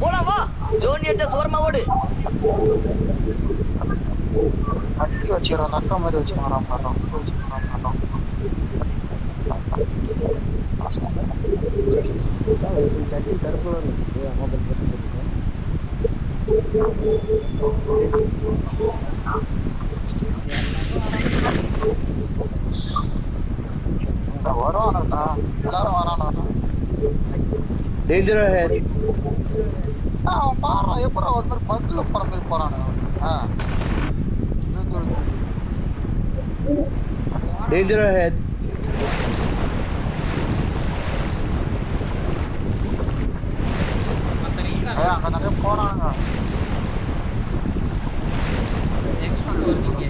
போலாம் வா. ஜோன் எடுத்த சோரமா ஓடு. அட்டி வச்சிரோம் நட்ட மாதிரி வச்சிரோம் பாறோம். சட்டி கருப்புல இருக்கு மொபைல் போட்டு வரானடா எல்லாரும் வரானடா. Danger ahead. அவன் பாறா எப்பற ஒரு மாதிரி பக்கல போற மாதிரி போறானே அவன். Danger ahead. அங்க நிறைய போறாங்க. நெக்ஸ்ட் ஒன் வருவீங்க.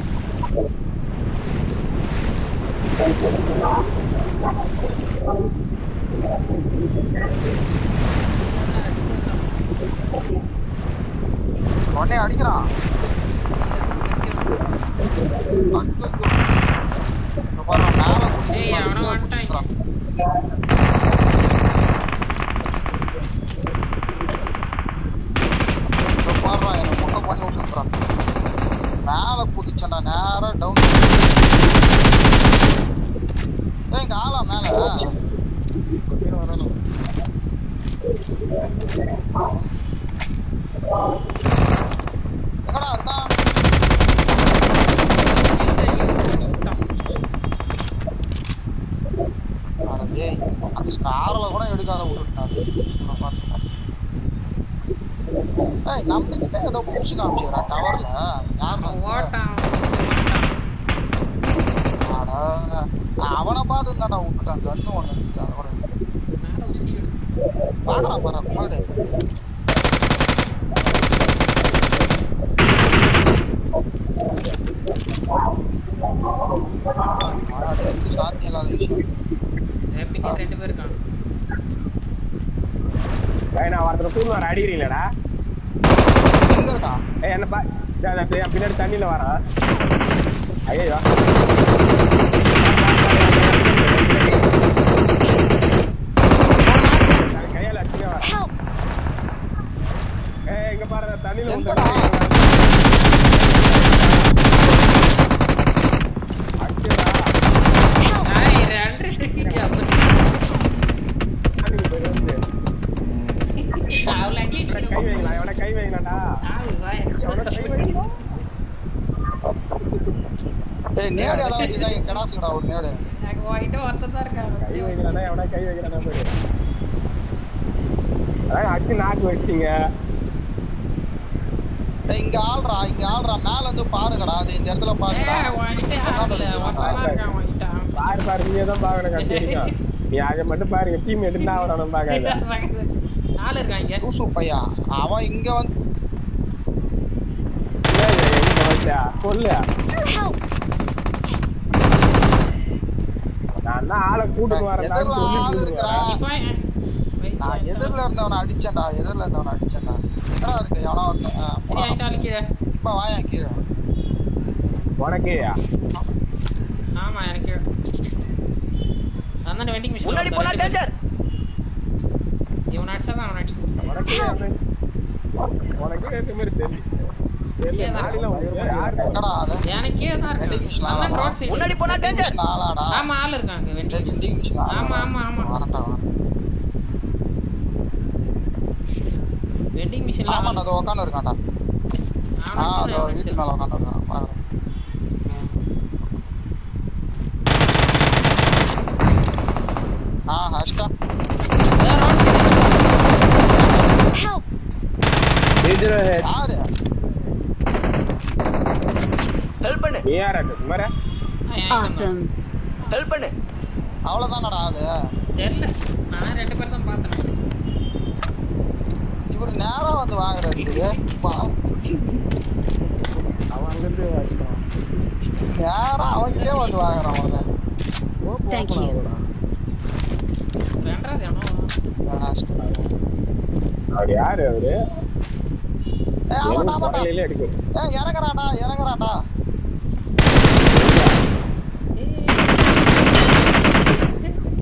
உடனே அடிக்கிறான். ஏய் அவன வந்துட்டாங்க. பாறா என்ன முட்டை பண்ணி விட்டுறான். மேல குதிச்சடா நேரா டவுன். ஏய் இங்க ஆளா மேல. கொட்டிர வரணும். எங்கடா இருக்கான்? அடே அந்த ஸ்கார்ல கூட எடுக்காத விட்டுட்டானே. ஏய் நம்மகிட்ட ஏதோ புடிச்சு காமிச்சறா டவர்ல. யார் ஓட்டான். அட அவனை பார்த்து தான்டா விட்டுட்டான். கண்ணு ஒண்ணு இருக்கு அதோட. மேல ஊசி எடுத்து. பாக்குறான் பாரு குமார். அது சாத்தியம் இல்லாத விஷயம். பின்னி ரெண்டு பேர் இருக்காங்க. டேய் நான் வரதுல கூடு வர அடிக்கிறீங்களடா. எங்க இருக்கா? ஏய் என்ன பா டேய் பின்னாடி தண்ணில வரா. ஐயோ கையால அடிச்சு வர. ஏய் இங்க பாரு தண்ணில வந்து அடிச்சடா. ஏய் ரெண்டு இங்க அப்ப தண்ணில போய் வந்து அவள அடிட்டு கை வைங்களா எவன கை வைங்கடா. சாவு வாய். எவன கை வைங்க. ஏய் நேடு அத வச்சு தான் கடாசுடா ஒரு நேடு. எனக்கு வாயிட்ட ஒருத்தன் தான் இருக்கா. கை வைங்கடா எவன கை வைங்கடா பாரு. அட அடி நாக்கு வெச்சிங்க. டேய் இங்க ஆள்றா மேல இருந்து பாருங்கடா. அது இந்த இடத்துல பாருடா. ஏய் வாயிட்ட ஆகல. ஒருத்தன் தான் இருக்கா வாயிட்ட. பாரு நீயே தான் பாக்கணும் கண்டிப்பா. நீ அங்க மட்டும் பாருங்க டீம் எடுனா வரணும் பாக்காத. ஆளு இருக்காங்க. லூசு பையா அவன் இங்க வந்து எங்க வச்சா கொல்ல. நான் தான் ஆளை கூட்டிட்டு வரேன் எதிர்ல ஆள் இருக்கறா. போய் நான் எதிர்ல இருந்தவன அடிச்சேன்டா. எங்கடா இருக்கு எவனோ ஒருத்தன். சரி ஆயிட்டால கீழே. இப்ப வாயா கீழ. உனக்கேயா? ஆமா எனக்கு அண்ணன் வெண்டிங் மிஷின் முன்னாடி போனா டேஞ்சர். இவன் அடிச்சா தான் அவன் அடி. உனக்கே இந்த மாதிரி தெரியும். எங்கடா அது? எனக்கே தான் இருக்கு. அண்ணன் ரோட் சைடு. முன்னாடி போனா டேஞ்சர். ஆளாடா. ஆமா ஆளு இருக்காங்க வெண்டிங் மிஷின். ஆமா வரட்டா. வெண்டிங் மிஷின்ல ஆமா அது உட்கார்ந்து இருக்கான்டா. அது வீட்டு மேல உட்கார்ந்து இருக்கான் பாரு. ஹாஸ்டா. Danger ahead. யாரு? ஹெல்ப் பண்ணு. நீ யாரா குமாரா? Awesome. ஹெல்ப் பண்ணு. அவ்வளவுதானடா ஆளு. தெரியல. நான் ரெண்டு பேர் தான் பார்த்தேன். இவரு நேரா வந்து வாங்குறாரு. அவன் அங்கிருந்து வாசிப்பான். நேரா அவன்கிட்டே வந்து வாங்குறான் அவன். Thank you. ரெண்டாவது எவனோ அவர் யாரு அவரு? ஏய் ஆமாடா பரலையில எடுக்கு. ஏய் இறங்கறாடா.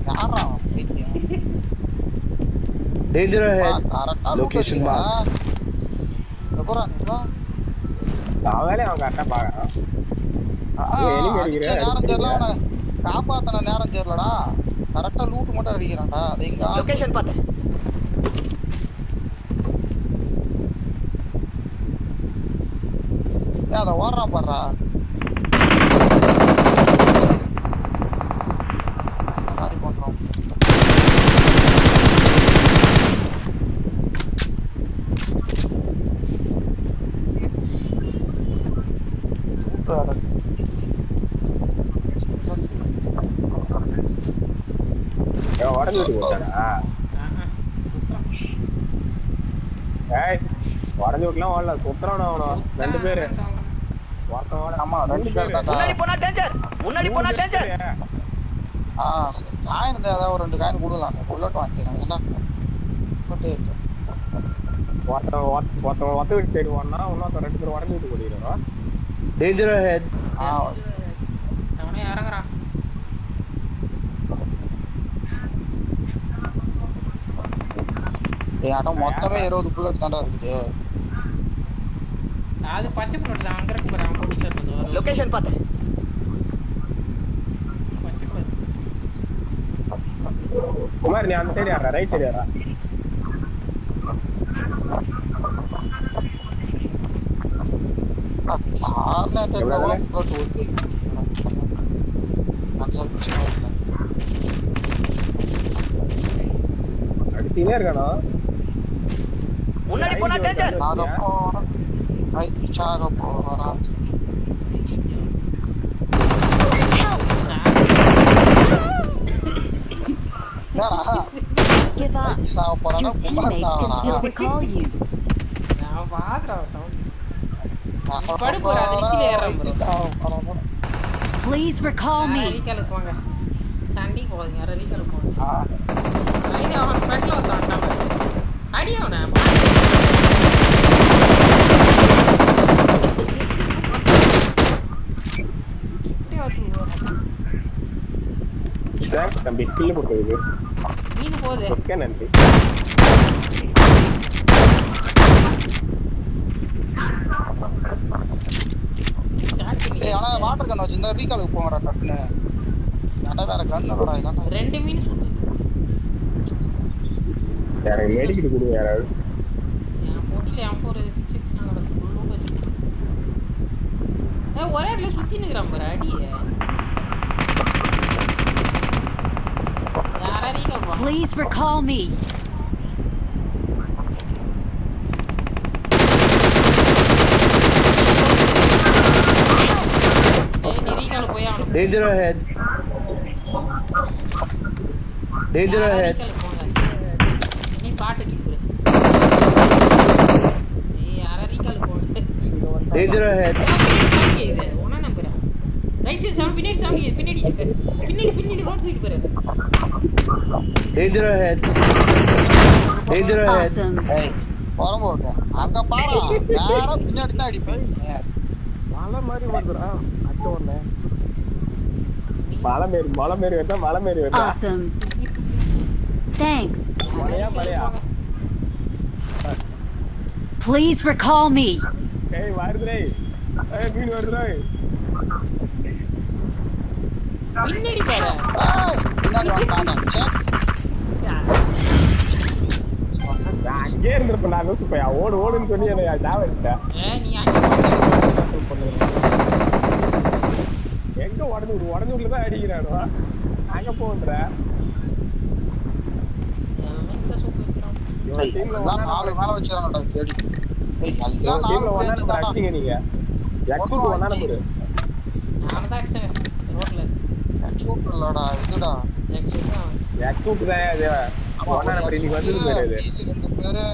யாரா? Danger ahead. கரெக்டா Location marked. எப்பறா நீங்க அவளே அவன் கரெக்டா பாக்குறான். நேரம் தெரியல அவனை காப்பாத்தன நேரம் தெரியலடா. கரெக்டா லூட் மட்டும் அடிக்கிறான்டா. அது எங்க லொகேஷன் பார்த்தேன். அத ஓடுறான் பாடுறா. மாதிரி பண்றோம். உடஞ்சிட்டு போட்டாடா. ஏய் உடஞ்சு விட்டுலாம் ஓடல சுத்துறான் அவனும் 2 பேரு ஒருத்தன் ஆமா 2 பேர் தான். முன்னாடி போனா டேஞ்சர். முன்னாடி போனா டேஞ்சர். காயின் இருந்தா ஏதாவது ஒரு 2 காயின் கொடுக்கலாம். புல்லட் வாங்கிக்கிறேன் என்ன போட்டே இருக்கு. ஒருத்தன் ஒத்த விட்டு சைடு ஓடனா இன்னொருத்தன் 2 பேர் உடஞ்சு விட்டு ஓடிடுறான். Danger ahead. அவனே இறங்குறான். ஆட்டம் மொத்தமே 20 புல்லட் தாண்டா இருக்குது. அது பச்சை புல்லட் தான். அங்க இருக்கு பாரு. அவன் போட்டுல இருந்தது. லொகேஷன் பார்த்தேன். பச்சை கலர். குமார் நீ அந்த சைடு யாரா ரைட் சைடு யாரா? அடிச்சினே இருக்கானா? முன்னாடி போனா danger. Give up. Your teammates can still recall you. நான் பாக்குறா சவுண்ட். படு போற அது ரிச்சில ஏறறேன் bro. Please recall me. ரீகாலுக்கு போங்க. சண்டி போகுது. யார ரீகாலுக்கு போங்க. ஐயா அவன் ஃப்ரண்ட்ல வந்தான். அடி அவன. தேங்க்ஸ் தம்பி கில் போடுறது. நீங்க போகுது. ஓகே நன்றி. ஆனா வாட்டர் கன் வச்சிருந்தா ரீகாலுக்கு போங்கடா டக்குன்னு. ஏன்டா வேற கன் இல்லடா இதான். 2 மீன் சுத்துது. யார மெடிக்கிட்டு குடு யாராவது. என் போட்டில M4 6 நான் கடந்து ஃபுல்லா வச்சிருக்கேன். ஒரே இடத்துல சுத்தி நிக்கறான் பாரு அடியே. யாரா ரீகால் போ. Please recall me. Danger ahead. Danger ahead. நீ பாட்டு அடிக்குற. ஏய் யாரா ரீகால் போடு. Danger ahead. இது ஒண்ணா நம்பர். ரைட் சைடு சவுண்ட் பின்னாடி சவுண்ட் பின்னாடி ரோட் சைடு பாரு. Danger ahead. Danger ahead. Awesome. ஏய் போறம்போங்க. அங்க பாரு. யாரா பின்னாடி தான் அடிப்பேன். மலை மாதிரி வருதுடா அச்ச உடனே. மலை மேரி வருதா. Awesome. Thanks. மலையா. Please recall me. ஏய் வருதுடே. ஏய் மீன் வருதுடே. பின்னாடி பாரு. பின்னாடி வந்தானே. நான் அங்கே இருந்திருப்பேன் நான் லூசு போய் ஓடுன்னு சொல்லி என்ன டாவடிட்டேன். நீ அங்க எங்க உடஞ்சு தான் அடிக்கிறானோ அங்க போன்ற இந்த சூப்பு வச்சிரோம். எல்லாம் நாலு மேல வச்சிரானடா கேடி. ஏய் எல்லாம் டீம்ல நாலு ஒண்ணா அடிச்சீங்க நீங்க. எக்ஸூட் ஒண்ணா நம்பர். நான் தான் அடிச்சேன் ரோட்ல. எக்ஸூட் இல்லடா இதுடா. எக்ஸூட் தான். எக்ஸூட் தான் அது. ஒண்ணா நம்பர் இன்னைக்கு வந்தது பேரு இது. 2 பேரு